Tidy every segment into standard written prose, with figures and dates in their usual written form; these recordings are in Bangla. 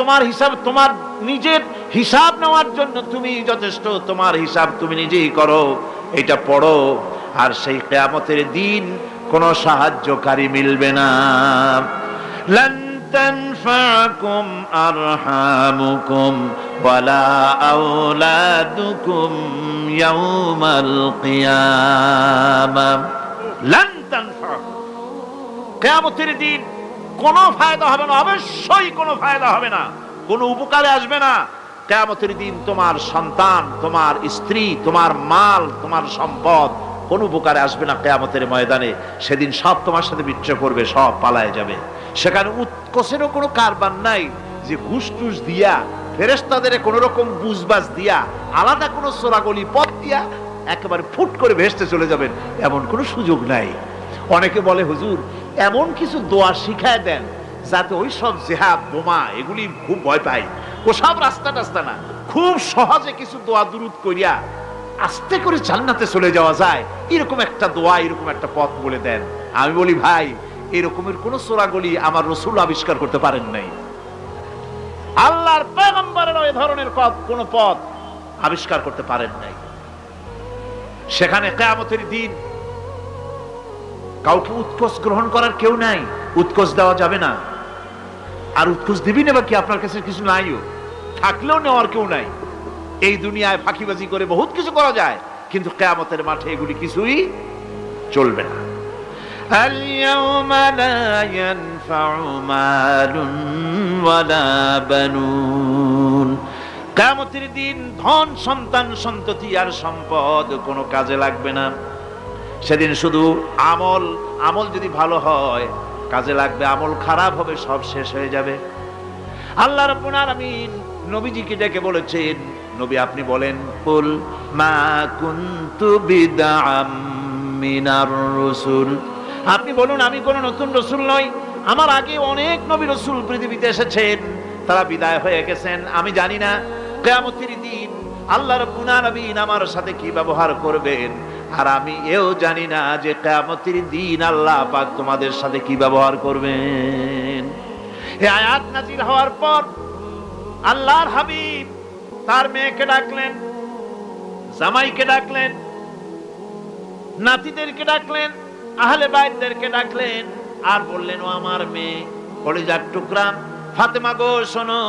তোমার হিসাব, তোমার নিজের হিসাব নেওয়ার জন্য তুমি যথেষ্ট, তোমার হিসাব তুমি নিজেই করো, এটা পড়ো। আর সেই কিয়ামতের দিন কোনো সাহায্যকারী মিলবে না। লান তানফাকুম আরহামুকুম ওয়ালা আওলাদুকুম ইয়াউমাল কিয়ামা। লান তানফাকুম, কিয়ামতের দিন কোনো ফায়দা হবে না, অবশ্যই কোনো ফায়দা হবে না, কোনো উপকারে আসবে না। কিয়ামতের দিন তোমার সন্তান, তোমার স্ত্রী, তোমার মাল, তোমার সম্পদ কোনো উপকারে আসবে না কিয়ামতের ময়দানে। সেদিন সব তোমার সাথে বিচ্ছেদ করবে, সব পালায় যাবে। সেখানে উৎকোষেরও কোনো কারবার নাই যে ঘুষ টুস দিয়া, ফেরেশতাদের কোনো রকম বুঝবাজ দিয়া, আলাদা কোনো চোরাগলি পথ দিয়া একেবারে ফুট করে ভেসতে চলে যাবেন, এমন কোনো সুযোগ নাই। অনেকে বলে হুজুর এমন কিছু দোয়া শিখায় দেন যাতে ওই সব জেহাদ বোমা এগুলি খুব ভয় পায়, ওসব রাস্তা টাস্তা না, খুব সহজে কিছু দোয়া দুরুদ করিয়া আস্তে করে জান্নাতে চলে যাওয়া যায়, এরকম একটা দোয়া, এরকম একটা পথ বলে দেন। আমি বলি ভাই, এরকমের কোন চোরাগলি আমার রাসূল আবিষ্কার করতে পারেন নাই, আল্লাহর পয়গম্বরের ওই ধরনের কোন পথ আবিষ্কার করতে পারেন নাই। সেখানে কিয়ামতের দিন কাউকে উৎকোষ গ্রহণ করার কেউ নাই, উৎকোষ দেওয়া যাবে না। আর উৎকোষ দিবি না বা কি, আপনার কাছে কিছু নাইও, থাকলেও নেওয়ার কেউ নাই। এই দুনিয়ায় ফাঁকিবাজি করে বহুত কিছু করা যায়, কিন্তু কিয়ামতের মাঠে এগুলি কিছুই চলবে না। আল-ইয়াওমা লা ইয়ানফা'ু মালুন ওয়ালা বানুন, কিয়ামতের দিন ধন, সন্তান, সন্ততি আর সম্পদ কোনো কাজে লাগবে না। সেদিন শুধু আমল, আমল যদি ভালো হয় কাজে লাগবে, আমল খারাপ হবে সব শেষ হয়ে যাবে। আল্লাহ রাব্বুল আলামিন নবীজিকে ডেকে বলেছেন, নবী আপনি বলেন, কুল মা কুনতু বিদআম মিনার রাসূল, আপনি বলুন আমি কোন নতুন রাসূল নই, আমার আগে অনেক নবী রাসূল পৃথিবীতে এসেছেন, তারা বিদায় হয়ে গেছেন। আমি জানি না কিয়ামতের দিন আল্লাহ রাব্বুল আলামিন আমার সাথে কি ব্যবহার করবেন, আর আমি এও জানি না যে কিয়ামতের দিন আল্লাহ পাক তোমাদের সাথে কি ব্যবহার করবেন। এই আয়াত নাযিল হওয়ার পর আল্লাহর হাবিব তার মেয়েকে ডাকলেন, জামাইকে ডাকলেন, নাতিদেরকে ডাকলেন, আহলে বাইতদেরকে ডাকলেন, আর বললেন, ও আমার মেয়ে, কলিজার টুকরা ফাতেমা গো শোনো,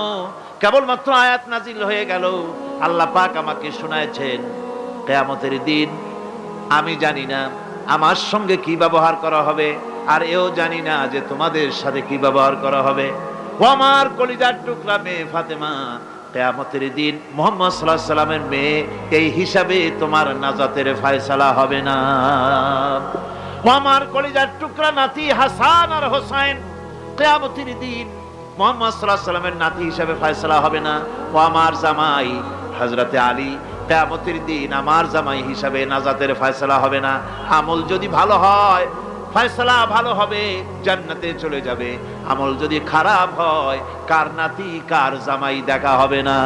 কেবলমাত্র আয়াত নাযিল হয়ে গেল, আল্লাহ পাক আমাকে শোনাচ্ছেন কিয়ামতের দিন আমি জানি না আমার সঙ্গে কি ব্যবহার করা হবে, আর এও জানি না যে তোমাদের সাথে কি ব্যবহার করা হবে। ও আমার কলিজার টুকরা মেয়ে ফাতেমা, কিয়ামতের দিন মুহাম্মদ সাল্লাল্লাহু আলাইহি সাল্লামের মেয়ে, এই হিসাবে তোমার নাজাতের ফয়সালা হবে না। ও আমার কলিজার টুকরা নাতি হাসান আর হোসেন, কিয়ামতের দিন মুহাম্মদ সাল্লাল্লাহু আলাইহি সাল্লামের নাতি হিসাবে ফয়সালা হবে না। ও আমার জামাই হযরতে আলী, কিয়ামতের দিন আমার জামাই হিসাবে নাজাতের ফয়সালা হবে না। আমল যদি ভালো হয় ফয়সালা ভালো হবে, জান্নাতে চলে যাবে। আমল যদি খারাপ হয় কার নাতি কার জামাই দেখা হবে না।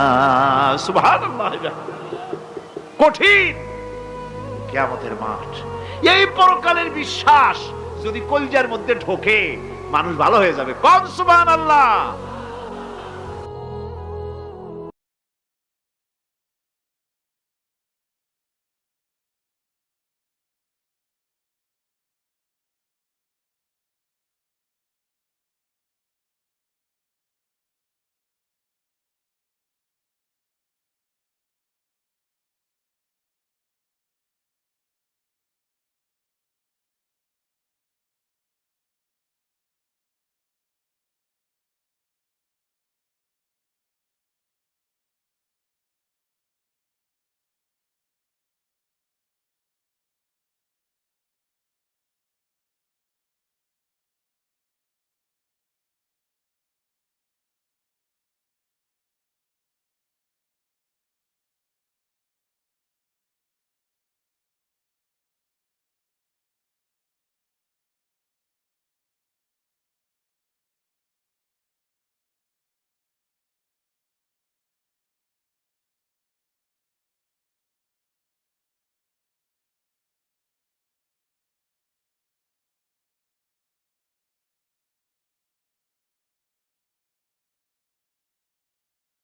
সুবহানাল্লাহ, কঠিন কিয়ামতের মাঠ। এই পরকালের বিশ্বাস যদি কলিজার মধ্যে ঢোকে মানুষ ভালো হয়ে যাবে। কোন সুবহানাল্লাহ।